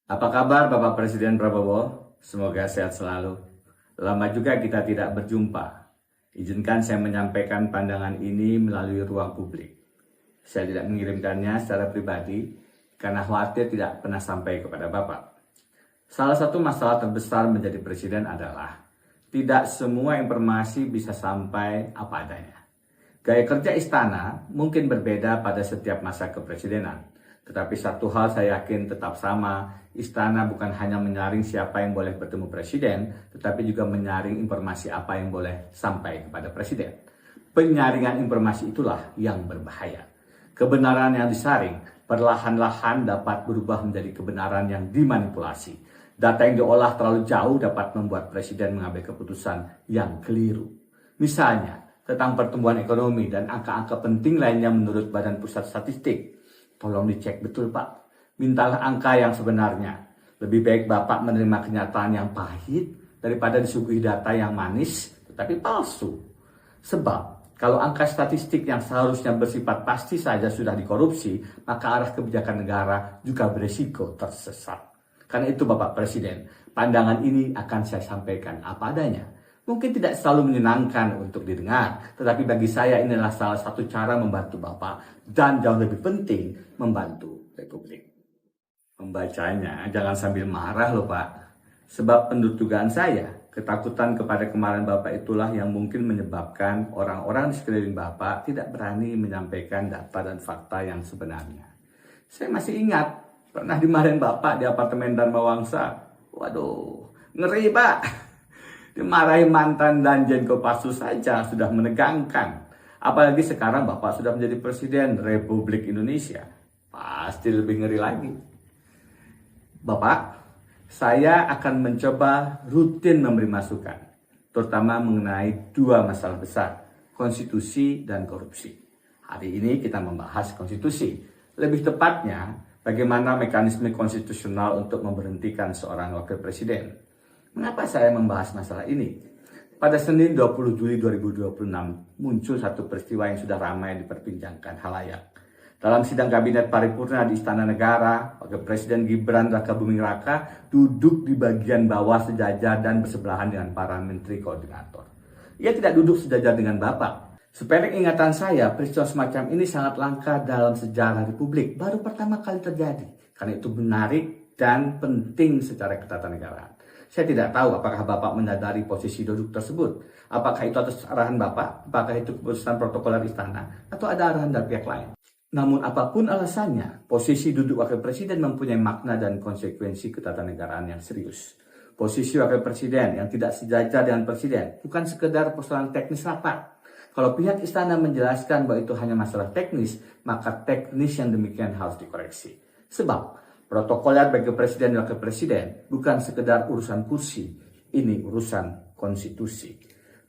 Apa kabar Bapak Presiden Prabowo? Semoga sehat selalu. Lama juga kita tidak berjumpa. Izinkan saya menyampaikan pandangan ini melalui ruang publik. Saya tidak mengirimkannya secara pribadi karena khawatir tidak pernah sampai kepada Bapak. Salah satu masalah terbesar menjadi presiden adalah tidak semua informasi bisa sampai apa adanya. Gaya kerja istana mungkin berbeda pada setiap masa kepresidenan. Tetapi satu hal saya yakin tetap sama, istana bukan hanya menyaring siapa yang boleh bertemu presiden, tetapi juga menyaring informasi apa yang boleh sampai kepada presiden. Penyaringan informasi itulah yang berbahaya. Kebenaran yang disaring perlahan-lahan dapat berubah menjadi kebenaran yang dimanipulasi. Data yang diolah terlalu jauh dapat membuat presiden mengambil keputusan yang keliru. Misalnya, tentang pertumbuhan ekonomi dan angka-angka penting lainnya menurut Badan Pusat Statistik. Tolong dicek betul Pak, mintalah angka yang sebenarnya. Lebih baik Bapak menerima kenyataan yang pahit daripada disuguhi data yang manis tetapi palsu. Sebab kalau angka statistik yang seharusnya bersifat pasti saja sudah dikorupsi, maka arah kebijakan negara juga berisiko tersesat. Karena itu Bapak Presiden, pandangan ini akan saya sampaikan apa adanya. Mungkin tidak selalu menyenangkan untuk didengar, tetapi bagi saya inilah salah satu cara membantu Bapak dan jauh lebih penting membantu Republik. Membacanya jangan sambil marah loh Pak, sebab menurut dugaan saya, ketakutan kepada kemarahan Bapak itulah yang mungkin menyebabkan orang-orang di sekeliling Bapak tidak berani menyampaikan data dan fakta yang sebenarnya. Saya masih ingat, pernah dimarahin Bapak di apartemen Dharma Wangsa. Waduh, ngeri Pak. Dimarahi mantan Danjen Kopassus saja sudah menegangkan. Apalagi sekarang Bapak sudah menjadi Presiden Republik Indonesia. Pasti lebih ngeri lagi. Bapak, saya akan mencoba rutin memberi masukan. Terutama mengenai dua masalah besar, konstitusi dan korupsi. Hari ini kita membahas konstitusi. Lebih tepatnya, bagaimana mekanisme konstitusional untuk memberhentikan seorang wakil presiden. Mengapa saya membahas masalah ini? Pada Senin 20 Juli 2026 muncul satu peristiwa yang sudah ramai diperbincangkan halayak. Dalam sidang kabinet paripurna di Istana Negara, Wakil Presiden Gibran Rakabuming Raka duduk di bagian bawah sejajar dan bersebelahan dengan para menteri koordinator. Ia tidak duduk sejajar dengan Bapak. Sependek ingatan saya, peristiwa semacam ini sangat langka dalam sejarah Republik. Baru pertama kali terjadi. Karena itu menarik dan penting secara ketatanegaraan. Saya tidak tahu apakah Bapak menyadari posisi duduk tersebut. Apakah itu atas arahan Bapak? Apakah itu keputusan protokoler istana? Atau ada arahan dari pihak lain? Namun apapun alasannya, posisi duduk wakil presiden mempunyai makna dan konsekuensi ketatanegaraan yang serius. Posisi wakil presiden yang tidak sejajar dengan presiden bukan sekedar persoalan teknis rapat. Kalau pihak istana menjelaskan bahwa itu hanya masalah teknis, maka teknis yang demikian harus dikoreksi. Sebab protokoler bagi presiden dan wakil presiden bukan sekedar urusan kursi, ini urusan konstitusi.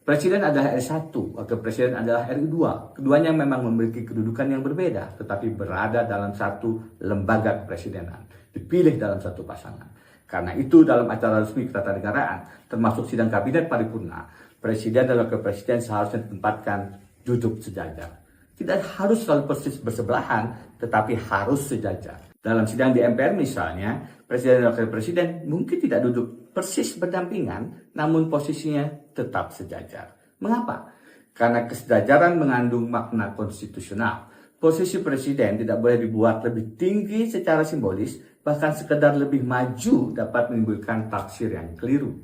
Presiden adalah RI1, wakil presiden adalah RI2. Keduanya memang memiliki kedudukan yang berbeda, tetapi berada dalam satu lembaga kepresidenan, dipilih dalam satu pasangan. Karena itu dalam acara resmi ketatanegaraan, termasuk sidang kabinet paripurna, presiden dan wakil presiden seharusnya ditempatkan duduk sejajar. Tidak harus selalu persis bersebelahan, tetapi harus sejajar. Dalam sidang di MPR misalnya, Presiden dan Wakil Presiden mungkin tidak duduk persis berdampingan, namun posisinya tetap sejajar. Mengapa? Karena kesejajaran mengandung makna konstitusional. Posisi Presiden tidak boleh dibuat lebih tinggi secara simbolis, bahkan sekedar lebih maju dapat menimbulkan tafsir yang keliru.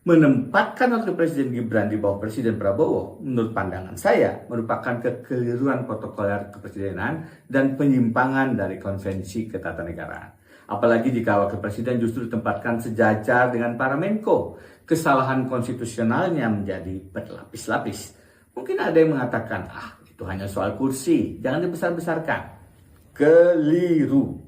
Menempatkan Wakil Presiden Gibran di bawah Presiden Prabowo, menurut pandangan saya, merupakan kekeliruan protokoler kepresidenan dan penyimpangan dari konvensi ketatanegaraan. Apalagi jika Wakil Presiden justru ditempatkan sejajar dengan para Menko, kesalahan konstitusionalnya menjadi berlapis-lapis. Mungkin ada yang mengatakan, itu hanya soal kursi, jangan dibesar-besarkan. Keliru.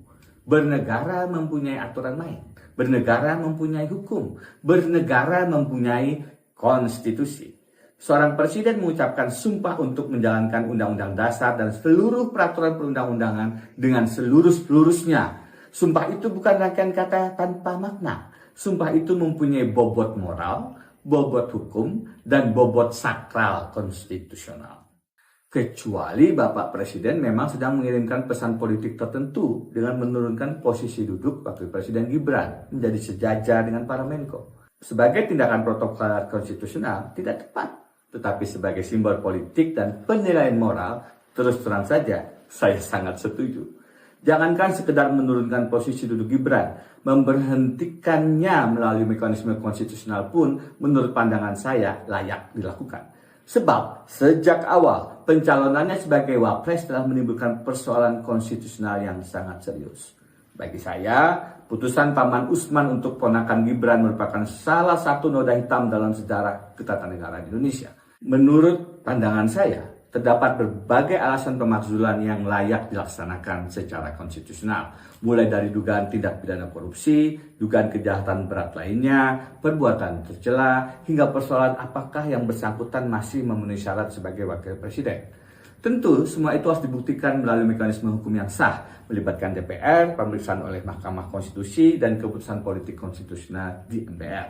Bernegara mempunyai aturan main. Bernegara mempunyai hukum, bernegara mempunyai konstitusi. Seorang presiden mengucapkan sumpah untuk menjalankan undang-undang dasar dan seluruh peraturan perundang-undangan dengan seluruh-seluruhnya. Sumpah itu bukan rangkaian kata tanpa makna. Sumpah itu mempunyai bobot moral, bobot hukum, dan bobot sakral konstitusional. Kecuali Bapak Presiden memang sedang mengirimkan pesan politik tertentu dengan menurunkan posisi duduk Wakil Presiden Gibran menjadi sejajar dengan para Menko. Sebagai tindakan protokol konstitusional tidak tepat, tetapi sebagai simbol politik dan penilaian moral, terus terang saja saya sangat setuju. Jangankan sekedar menurunkan posisi duduk Gibran, memberhentikannya melalui mekanisme konstitusional pun menurut pandangan saya layak dilakukan. Sebab sejak awal pencalonannya sebagai wapres telah menimbulkan persoalan konstitusional yang sangat serius. Bagi saya, putusan Paman Usman untuk ponakan Gibran merupakan salah satu noda hitam dalam sejarah ketatanegaraan Indonesia. Menurut pandangan saya, terdapat berbagai alasan pemakzulan yang layak dilaksanakan secara konstitusional, mulai dari dugaan tindak pidana korupsi, dugaan kejahatan berat lainnya, perbuatan tercela, hingga persoalan apakah yang bersangkutan masih memenuhi syarat sebagai wakil presiden. Tentu semua itu harus dibuktikan melalui mekanisme hukum yang sah, melibatkan DPR, pemeriksaan oleh Mahkamah Konstitusi, dan keputusan politik konstitusional di MPR.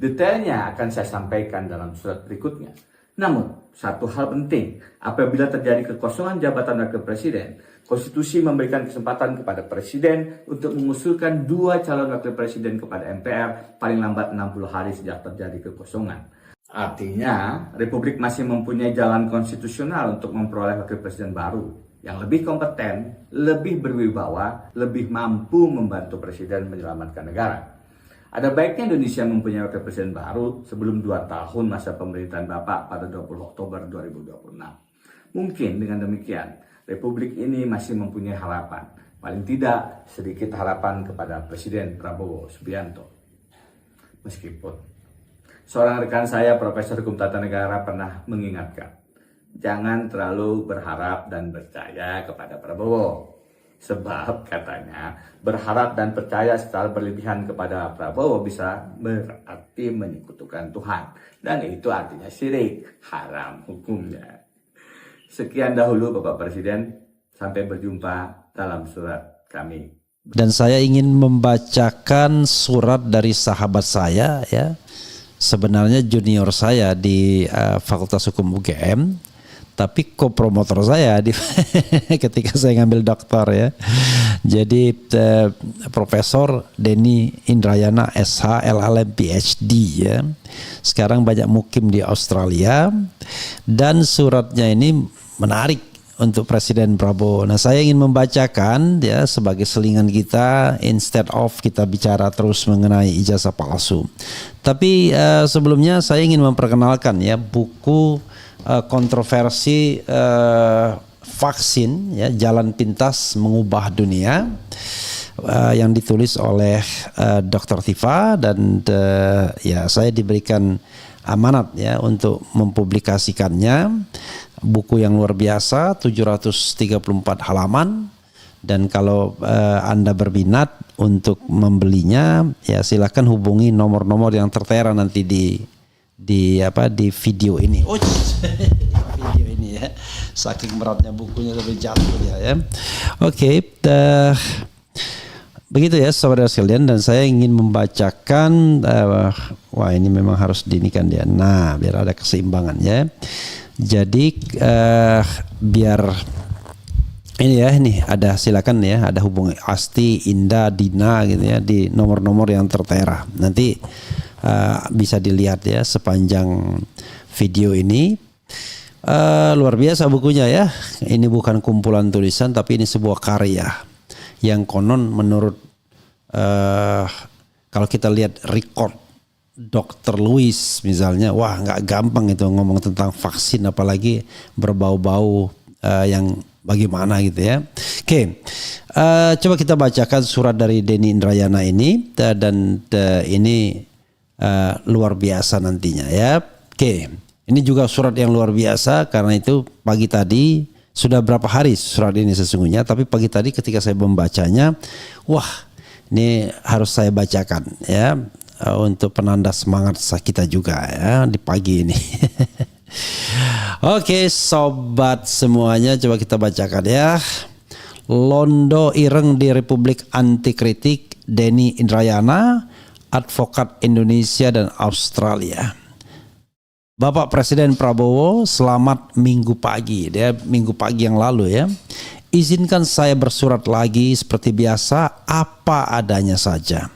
Detailnya akan saya sampaikan dalam surat berikutnya. Namun, satu hal penting, apabila terjadi kekosongan jabatan wakil presiden, konstitusi memberikan kesempatan kepada presiden untuk mengusulkan 2 calon wakil presiden kepada MPR paling lambat 60 hari sejak terjadi kekosongan. Artinya, Republik masih mempunyai jalan konstitusional untuk memperoleh wakil presiden baru yang lebih kompeten, lebih berwibawa, lebih mampu membantu presiden menyelamatkan negara. Ada baiknya Indonesia mempunyai wakil presiden baru sebelum 2 tahun masa pemerintahan Bapak pada 20 Oktober 2026. Mungkin dengan demikian, Republik ini masih mempunyai harapan. Paling tidak sedikit harapan kepada Presiden Prabowo Subianto. Meskipun seorang rekan saya, Profesor Hukum Tata Negara, pernah mengingatkan, jangan terlalu berharap dan percaya kepada Prabowo. Sebab katanya berharap dan percaya secara berlebihan kepada Prabowo bisa berarti menyekutukan Tuhan. Dan itu artinya syirik, haram hukumnya. Sekian dahulu Bapak Presiden, sampai berjumpa dalam surat kami. Dan saya ingin membacakan surat dari sahabat saya, ya, sebenarnya junior saya di Fakultas Hukum UGM, tapi kopromotor saya di ketika saya ngambil doktor, ya. Jadi Profesor Denny Indrayana SH LLM PhD, ya. Sekarang banyak mukim di Australia, dan suratnya ini menarik untuk Presiden Prabowo. Nah, saya ingin membacakan, ya, sebagai selingan kita instead of kita bicara terus mengenai ijazah palsu. Tapi sebelumnya saya ingin memperkenalkan, ya, buku kontroversi vaksin, ya, Jalan Pintas Mengubah Dunia, yang ditulis oleh Dr. Tifa, dan ya, saya diberikan amanat, ya, untuk mempublikasikannya. Buku yang luar biasa, 734 halaman, dan kalau Anda berminat untuk membelinya, ya, silakan hubungi nomor-nomor yang tertera nanti di video ini. Oh, video ini, ya. Saking beratnya bukunya sampai jatuh dia, ya. Oke, begitu, ya, saudara sekalian, dan saya ingin membacakan, wah, ini memang harus dinikan dia. Nah, biar ada keseimbangan, ya. Jadi biar ini, ya, ini ada, silakan, ya, ada hubungi Asti, Indah, Dina, gitu, ya, di nomor-nomor yang tertera. Nanti bisa dilihat, ya, sepanjang video ini. Luar biasa bukunya, ya. Ini bukan kumpulan tulisan, tapi ini sebuah karya yang konon menurut kalau kita lihat record Dr. Lewis misalnya, wah, nggak gampang itu ngomong tentang vaksin, apalagi berbau-bau yang bagaimana, gitu, ya. Oke, coba kita bacakan surat dari Denny Indrayana ini, dan ini luar biasa nantinya, ya. Oke, ini juga surat yang luar biasa, karena itu pagi tadi, sudah berapa hari surat ini sesungguhnya, tapi pagi tadi ketika saya membacanya, wah, ini harus saya bacakan, ya, untuk penanda semangat kita juga, ya, di pagi ini. Oke, sobat semuanya, coba kita bacakan, ya. Londo ireng di Republik Anti Kritik, Denny Indrayana, advokat Indonesia dan Australia. Bapak Presiden Prabowo, selamat minggu pagi. Dia minggu pagi yang lalu ya. Izinkan saya bersurat lagi seperti biasa, apa adanya saja.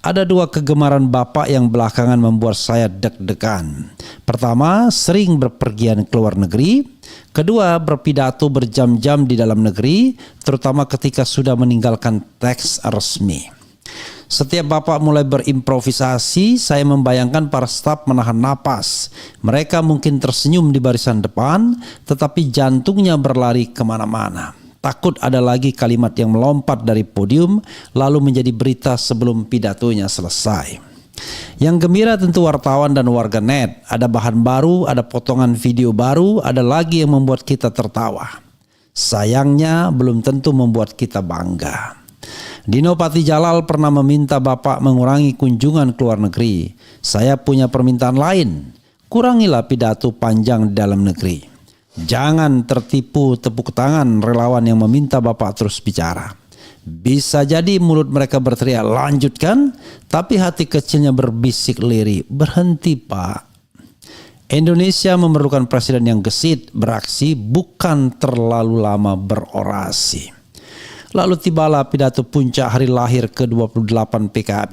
Ada dua kegemaran Bapak yang belakangan membuat saya deg-degan. Pertama, sering berpergian ke luar negeri. Kedua, berpidato berjam-jam di dalam negeri, terutama ketika sudah meninggalkan teks resmi. Setiap Bapak mulai berimprovisasi, saya membayangkan para staf menahan napas. Mereka mungkin tersenyum di barisan depan, tetapi jantungnya berlari kemana-mana. Takut ada lagi kalimat yang melompat dari podium, lalu menjadi berita sebelum pidatonya selesai. Yang gembira tentu wartawan dan warganet. Ada bahan baru, ada potongan video baru, ada lagi yang membuat kita tertawa. Sayangnya belum tentu membuat kita bangga. Dino Patijalal pernah meminta Bapak mengurangi kunjungan ke luar negeri. Saya punya permintaan lain. Kurangilah pidato panjang di dalam negeri. Jangan tertipu tepuk tangan relawan yang meminta Bapak terus bicara. Bisa jadi mulut mereka berteriak lanjutkan, tapi hati kecilnya berbisik lirih, berhenti Pak. Indonesia memerlukan presiden yang gesit, beraksi, bukan terlalu lama berorasi. Lalu tibalah pidato puncak hari lahir ke-28 PKB.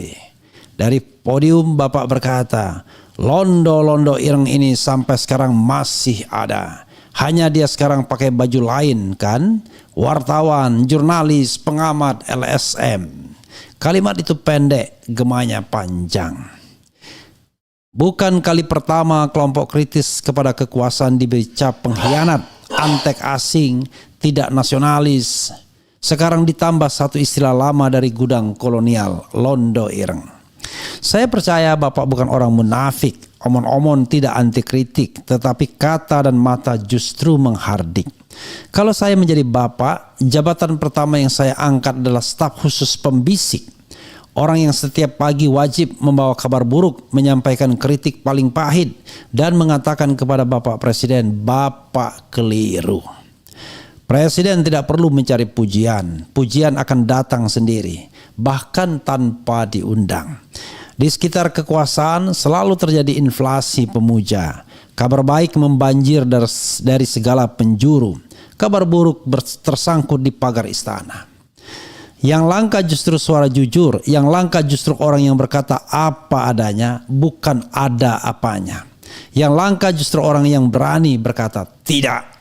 Dari podium Bapak berkata, londo-londo ireng ini sampai sekarang masih ada. Hanya dia sekarang pakai baju lain kan? Wartawan, jurnalis, pengamat, LSM. Kalimat itu pendek, gemanya panjang. Bukan kali pertama kelompok kritis kepada kekuasaan diberi cap pengkhianat, antek asing, tidak nasionalis. Sekarang ditambah satu istilah lama dari gudang kolonial, londo ireng. Saya percaya Bapak bukan orang munafik, omon-omon tidak anti kritik, tetapi kata dan mata justru menghardik. Kalau saya menjadi Bapak, jabatan pertama yang saya angkat adalah staf khusus pembisik. Orang yang setiap pagi wajib membawa kabar buruk, menyampaikan kritik paling pahit, dan mengatakan kepada Bapak Presiden, Bapak keliru. Presiden tidak perlu mencari pujian. Pujian akan datang sendiri, bahkan tanpa diundang. Di sekitar kekuasaan selalu terjadi inflasi pemuja. Kabar baik membanjir dari segala penjuru. Kabar buruk tersangkut di pagar istana. Yang langka justru suara jujur. Yang langka justru orang yang berkata apa adanya, bukan ada apanya. Yang langka justru orang yang berani berkata tidak.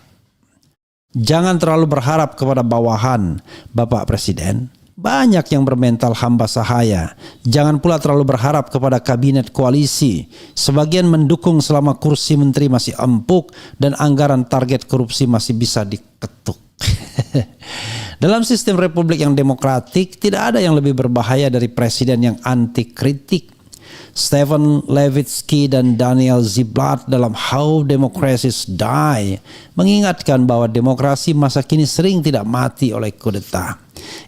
Jangan terlalu berharap kepada bawahan, Bapak Presiden. Banyak yang bermental hamba sahaya. Jangan pula terlalu berharap kepada kabinet koalisi. Sebagian mendukung selama kursi menteri masih empuk dan anggaran target korupsi masih bisa diketuk. Dalam sistem republik yang demokratik, tidak ada yang lebih berbahaya dari presiden yang anti kritik. Stephen Levitsky dan Daniel Ziblatt dalam How Democracies Die mengingatkan bahwa demokrasi masa kini sering tidak mati oleh kudeta.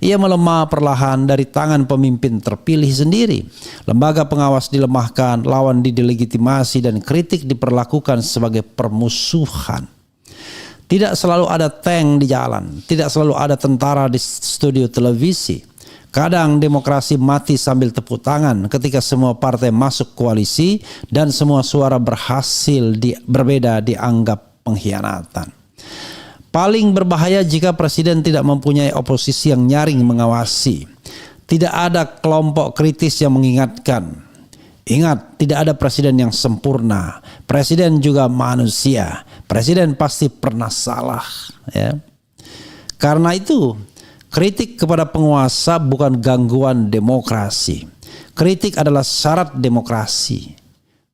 Ia melemah perlahan dari tangan pemimpin terpilih sendiri. Lembaga pengawas dilemahkan, lawan didelegitimasi, dan kritik diperlakukan sebagai permusuhan. Tidak selalu ada tank di jalan, tidak selalu ada tentara di studio televisi. Kadang demokrasi mati sambil tepuk tangan ketika semua partai masuk koalisi dan semua suara berbeda dianggap pengkhianatan. Paling berbahaya jika presiden tidak mempunyai oposisi yang nyaring mengawasi. Tidak ada kelompok kritis yang mengingatkan. Ingat, tidak ada presiden yang sempurna. Presiden juga manusia. Presiden pasti pernah salah. Ya. Karena itu, kritik kepada penguasa bukan gangguan demokrasi. Kritik adalah syarat demokrasi.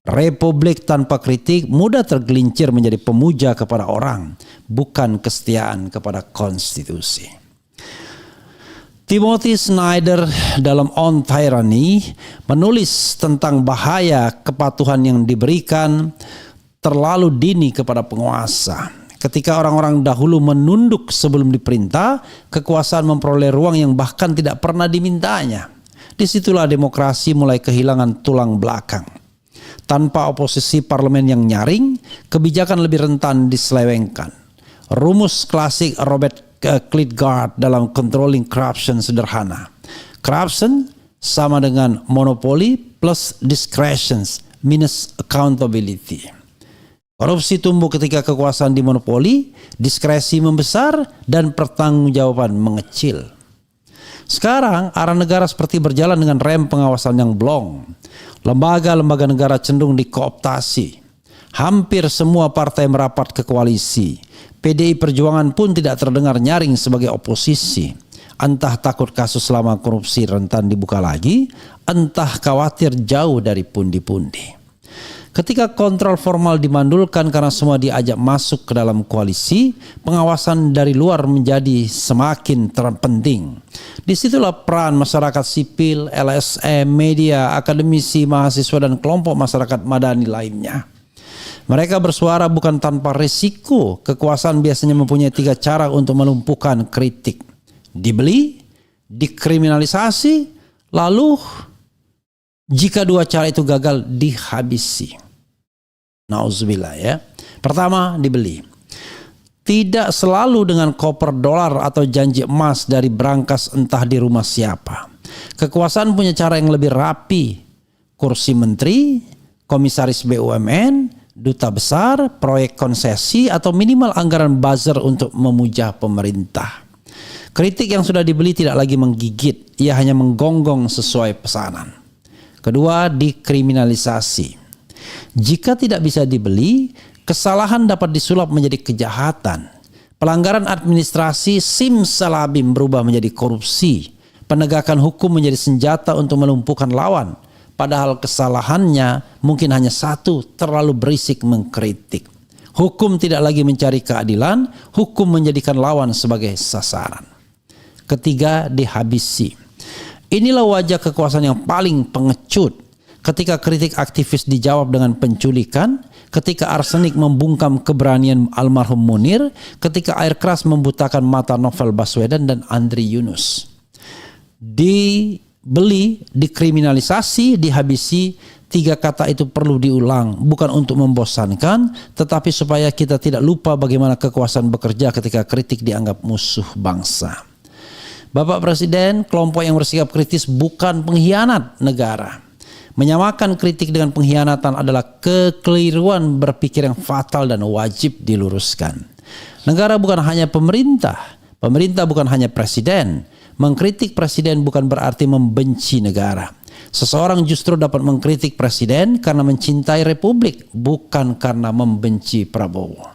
Republik tanpa kritik mudah tergelincir menjadi pemuja kepada orang, bukan kesetiaan kepada konstitusi. Timothy Snyder dalam On Tyranny menulis tentang bahaya kepatuhan yang diberikan terlalu dini kepada penguasa. Ketika orang-orang dahulu menunduk sebelum diperintah, kekuasaan memperoleh ruang yang bahkan tidak pernah dimintanya. Disitulah demokrasi mulai kehilangan tulang belakang. Tanpa oposisi parlemen yang nyaring, kebijakan lebih rentan diselewengkan. Rumus klasik Robert Klitgaard dalam Controlling Corruption sederhana. Corruption sama dengan monopoli plus discretion minus accountability. Korupsi tumbuh ketika kekuasaan dimonopoli, diskresi membesar, dan pertanggungjawaban mengecil. Sekarang arah negara seperti berjalan dengan rem pengawasan yang blong. Lembaga-lembaga negara cenderung dikooptasi. Hampir semua partai merapat ke koalisi. PDI Perjuangan pun tidak terdengar nyaring sebagai oposisi. Entah takut kasus lama korupsi rentan dibuka lagi, entah khawatir jauh dari pundi-pundi. Ketika kontrol formal dimandulkan karena semua diajak masuk ke dalam koalisi, pengawasan dari luar menjadi semakin terpenting. Disitulah peran masyarakat sipil, LSM, media, akademisi, mahasiswa, dan kelompok masyarakat madani lainnya. Mereka bersuara bukan tanpa risiko. Kekuasaan biasanya mempunyai 3 cara untuk melumpuhkan kritik. Dibeli, dikriminalisasi, lalu jika 2 cara itu gagal, dihabisi. Nauzubillah ya. Pertama, dibeli. Tidak selalu dengan koper dolar atau janji emas dari brankas entah di rumah siapa. Kekuasaan punya cara yang lebih rapi. Kursi menteri, komisaris BUMN, duta besar, proyek konsesi, atau minimal anggaran buzzer untuk memuja pemerintah. Kritik yang sudah dibeli tidak lagi menggigit, ia hanya menggonggong sesuai pesanan. Kedua, dikriminalisasi. Jika tidak bisa dibeli, kesalahan dapat disulap menjadi kejahatan. Pelanggaran administrasi simsalabim berubah menjadi korupsi. Penegakan hukum menjadi senjata untuk melumpuhkan lawan. Padahal kesalahannya mungkin hanya satu, terlalu berisik mengkritik. Hukum tidak lagi mencari keadilan, hukum menjadikan lawan sebagai sasaran. Ketiga, dihabisi. Inilah wajah kekuasaan yang paling pengecut. Ketika kritik aktivis dijawab dengan penculikan, ketika arsenik membungkam keberanian almarhum Munir, ketika air keras membutakan mata Novel Baswedan dan Andri Yunus. Dibeli, dikriminalisasi, dihabisi, 3 kata itu perlu diulang, bukan untuk membosankan, tetapi supaya kita tidak lupa bagaimana kekuasaan bekerja ketika kritik dianggap musuh bangsa. Bapak Presiden, kelompok yang bersikap kritis bukan pengkhianat negara. Menyamakan kritik dengan pengkhianatan adalah kekeliruan berpikir yang fatal dan wajib diluruskan. Negara bukan hanya pemerintah, pemerintah bukan hanya presiden. Mengkritik presiden bukan berarti membenci negara. Seseorang justru dapat mengkritik presiden karena mencintai republik, bukan karena membenci Prabowo.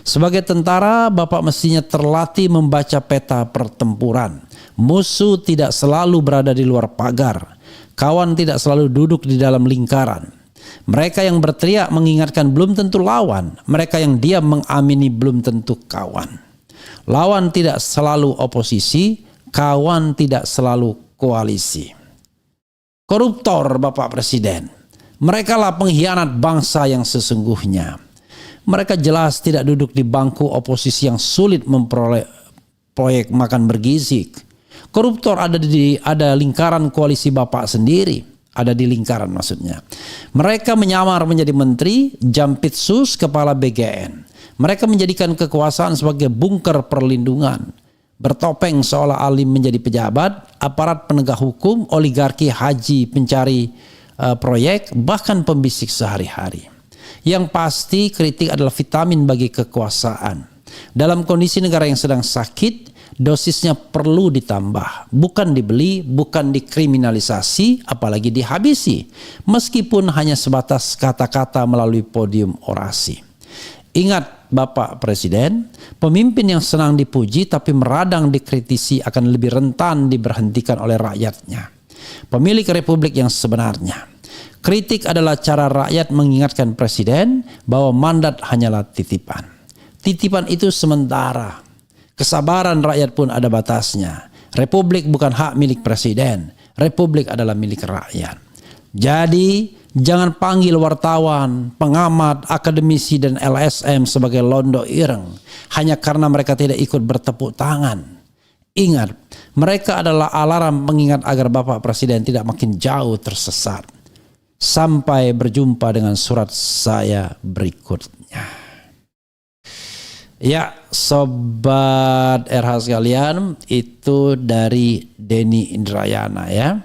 Sebagai tentara, Bapak mestinya terlatih membaca peta pertempuran. Musuh tidak selalu berada di luar pagar. Kawan tidak selalu duduk di dalam lingkaran. Mereka yang berteriak mengingatkan belum tentu lawan. Mereka yang diam mengamini belum tentu kawan. Lawan tidak selalu oposisi, kawan tidak selalu koalisi. Koruptor, Bapak Presiden. Mereka lah pengkhianat bangsa yang sesungguhnya. Mereka jelas tidak duduk di bangku oposisi yang sulit memperoleh proyek makan bergizi. Koruptor ada lingkaran koalisi Bapak sendiri, ada di lingkaran maksudnya. Mereka menyamar menjadi menteri, Jampitsus, kepala BGN. Mereka menjadikan kekuasaan sebagai bunker perlindungan. Bertopeng seolah alim menjadi pejabat, aparat penegak hukum, oligarki, haji, pencari proyek, bahkan pembisik sehari-hari. Yang pasti kritik adalah vitamin bagi kekuasaan. Dalam kondisi negara yang sedang sakit, dosisnya perlu ditambah, bukan dibeli, bukan dikriminalisasi, apalagi dihabisi, meskipun hanya sebatas kata-kata melalui podium orasi. Ingat Bapak Presiden, pemimpin yang senang dipuji tapi meradang dikritisi akan lebih rentan diberhentikan oleh rakyatnya. Pemilik republik yang sebenarnya. Kritik adalah cara rakyat mengingatkan presiden bahwa mandat hanyalah titipan. Titipan itu sementara. Kesabaran rakyat pun ada batasnya. Republik bukan hak milik presiden. Republik adalah milik rakyat. Jadi jangan panggil wartawan, pengamat, akademisi dan LSM sebagai londo ireng hanya karena mereka tidak ikut bertepuk tangan. Ingat, mereka adalah alarm pengingat agar Bapak Presiden tidak makin jauh tersesat. Sampai berjumpa dengan surat saya berikutnya. Ya, sobat RH sekalian, itu dari Denny Indrayana ya.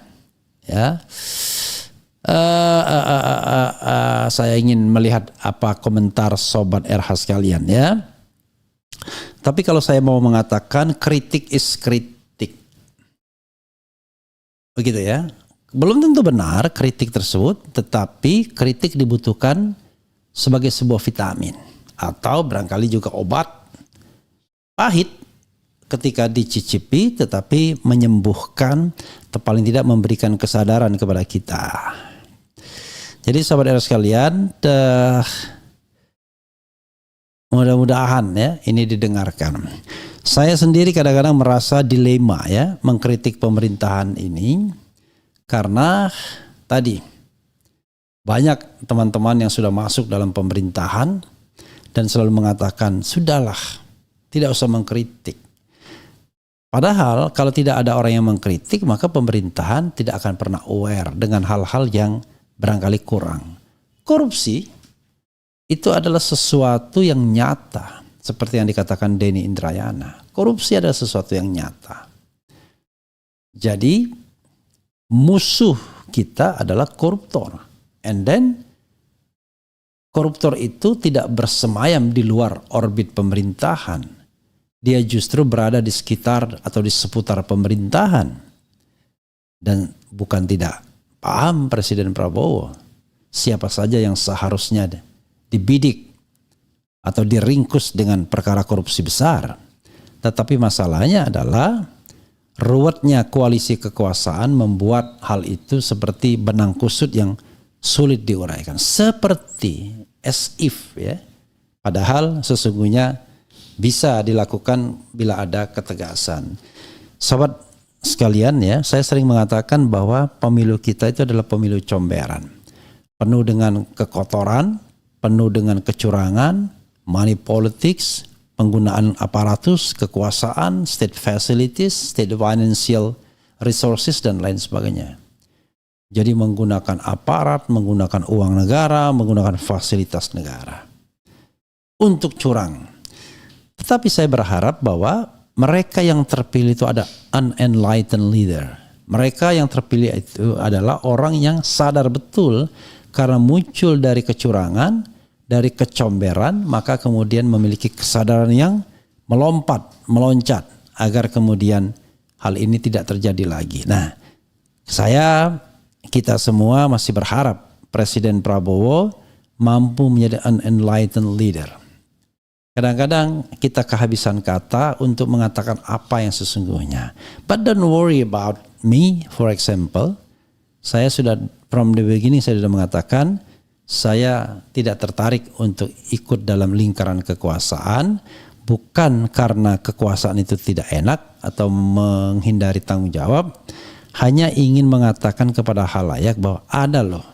Saya ingin melihat apa komentar sobat RH sekalian ya. Tapi kalau saya mau mengatakan kritik is kritik, begitu ya. Belum tentu benar kritik tersebut, tetapi kritik dibutuhkan sebagai sebuah vitamin atau barangkali juga obat pahit ketika dicicipi, tetapi menyembuhkan atau paling tidak memberikan kesadaran kepada kita. Jadi sahabat era sekalian, mudah-mudahan ya ini didengarkan. Saya sendiri kadang-kadang merasa dilema ya mengkritik pemerintahan ini, karena tadi banyak teman-teman yang sudah masuk dalam pemerintahan dan selalu mengatakan sudahlah, tidak usah mengkritik. Padahal kalau tidak ada orang yang mengkritik, maka pemerintahan tidak akan pernah aware dengan hal-hal yang barangkali kurang. Korupsi itu adalah sesuatu yang nyata, seperti yang dikatakan Denny Indrayana. Korupsi adalah sesuatu yang nyata. Jadi musuh kita adalah koruptor. And then koruptor itu tidak bersemayam di luar orbit pemerintahan. Dia justru berada di sekitar atau di seputar pemerintahan. Dan bukan tidak paham Presiden Prabowo siapa saja yang seharusnya dibidik atau diringkus dengan perkara korupsi besar. Tetapi masalahnya adalah ruwetnya koalisi kekuasaan membuat hal itu seperti benang kusut yang sulit diuraikan. Seperti as if ya. Padahal sesungguhnya bisa dilakukan bila ada ketegasan. Sobat sekalian ya, saya sering mengatakan bahwa pemilu kita itu adalah pemilu comberan. Penuh dengan kekotoran, penuh dengan kecurangan, money politics, penggunaan aparatus, kekuasaan, state facilities, state financial resources, dan lain sebagainya. Jadi menggunakan aparat, menggunakan uang negara, menggunakan fasilitas negara untuk curang. Tetapi saya berharap bahwa mereka yang terpilih itu ada unenlightened leader. Mereka yang terpilih itu adalah orang yang sadar betul karena muncul dari kecurangan, dari kecomberan, maka kemudian memiliki kesadaran yang meloncat agar kemudian hal ini tidak terjadi lagi. Nah, kita semua masih berharap Presiden Prabowo mampu menjadi unenlightened leader. Kadang-kadang kita kehabisan kata untuk mengatakan apa yang sesungguhnya. But don't worry about me, for example. Saya sudah from the beginning saya sudah mengatakan saya tidak tertarik untuk ikut dalam lingkaran kekuasaan, bukan karena kekuasaan itu tidak enak atau menghindari tanggung jawab, hanya ingin mengatakan kepada halayak bahwa ada loh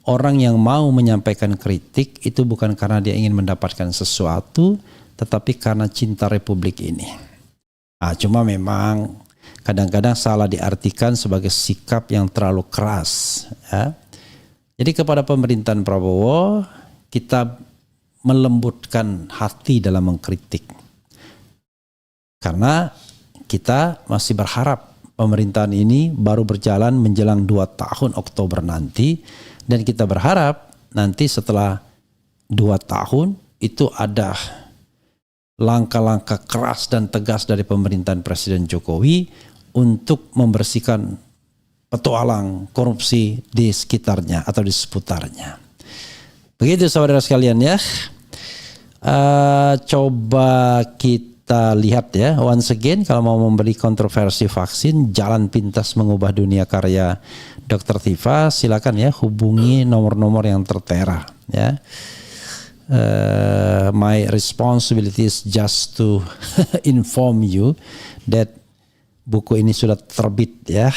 orang yang mau menyampaikan kritik itu bukan karena dia ingin mendapatkan sesuatu, tetapi karena cinta Republik ini. Cuma memang kadang-kadang salah diartikan sebagai sikap yang terlalu keras. Ya. Jadi kepada pemerintahan Prabowo, kita melembutkan hati dalam mengkritik. Karena kita masih berharap pemerintahan ini baru berjalan menjelang 2 tahun Oktober nanti. Dan kita berharap nanti setelah 2 tahun itu ada langkah-langkah keras dan tegas dari pemerintahan Presiden Jokowi untuk membersihkan petualang korupsi di sekitarnya atau di seputarnya. Begitu saudara sekalian ya. Coba kita lihat ya. Once again, kalau mau membeli kontroversi vaksin, jalan pintas mengubah dunia karya Dr. Tifa, silakan ya hubungi nomor-nomor yang tertera ya. My responsibility is just to inform you that buku ini sudah terbit ya,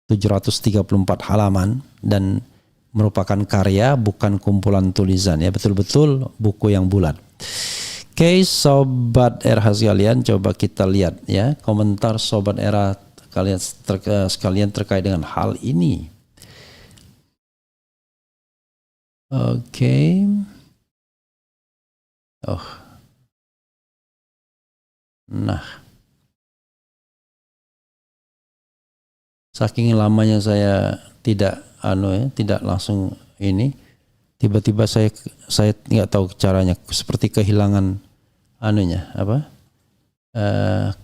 734 halaman dan merupakan karya bukan kumpulan tulisan ya, betul-betul buku yang bulat. Oke, sobat era sekalian, coba kita lihat ya komentar sobat era sekalian terkait dengan hal ini. Oke. Nah, saking lamanya saya tidak tidak langsung ini. Tiba-tiba saya nggak tahu caranya, seperti kehilangan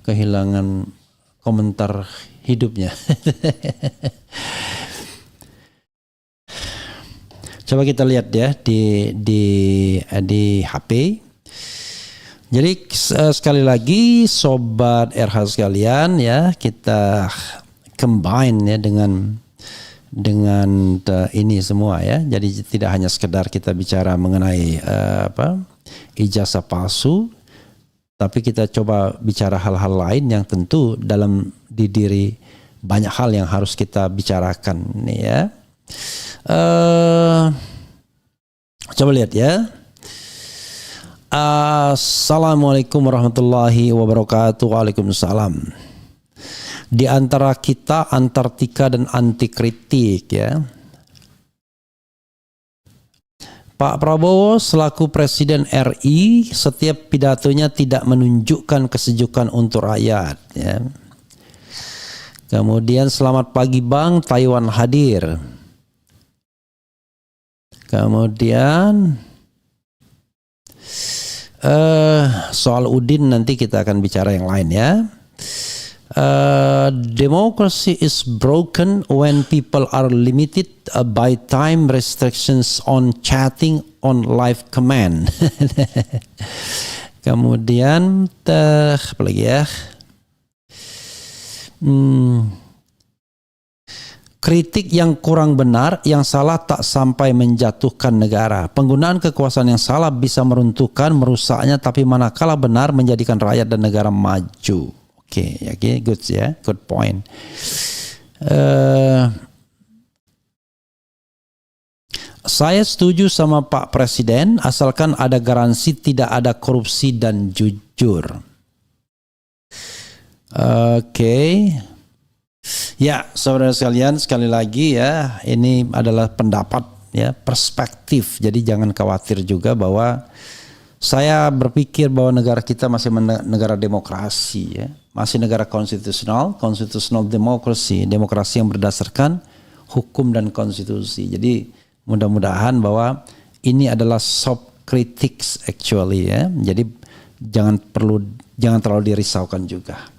kehilangan komentar hidupnya. Coba kita lihat ya di HP. Jadi sekali lagi sobat RH sekalian ya, kita combine ya dengan ini semua ya. Jadi tidak hanya sekedar kita bicara mengenai ijazah palsu, tapi kita coba bicara hal-hal lain yang tentu dalam di diri banyak hal yang harus kita bicarakan nih ya. Coba lihat ya. Assalamualaikum warahmatullahi wabarakatuh. Waalaikumsalam. Di antara kita antartika dan anti kritik ya. Pak Prabowo selaku Presiden RI, setiap pidatonya tidak menunjukkan kesejukan untuk rakyat ya. Kemudian selamat pagi Bang, Taiwan hadir. Kemudian soal Udin nanti kita akan bicara yang lain ya. Democracy is broken when people are limited by time restrictions on chatting on live command. Kemudian apa lagi ya? Kritik yang kurang benar, yang salah tak sampai menjatuhkan negara. Penggunaan kekuasaan yang salah bisa meruntuhkan, merusaknya, tapi manakala benar menjadikan rakyat dan negara maju. Oke, good ya, good point. Saya setuju sama Pak Presiden, asalkan ada garansi tidak ada korupsi dan jujur. Oke. Ya, saudara sekalian, sekali lagi ya, ini adalah pendapat ya, perspektif. Jadi jangan khawatir juga bahwa saya berpikir bahwa negara kita masih negara demokrasi ya, masih negara konstitusional demokrasi yang berdasarkan hukum dan konstitusi. Jadi mudah-mudahan bahwa ini adalah soft critics actually ya. Jadi jangan terlalu dirisaukan juga.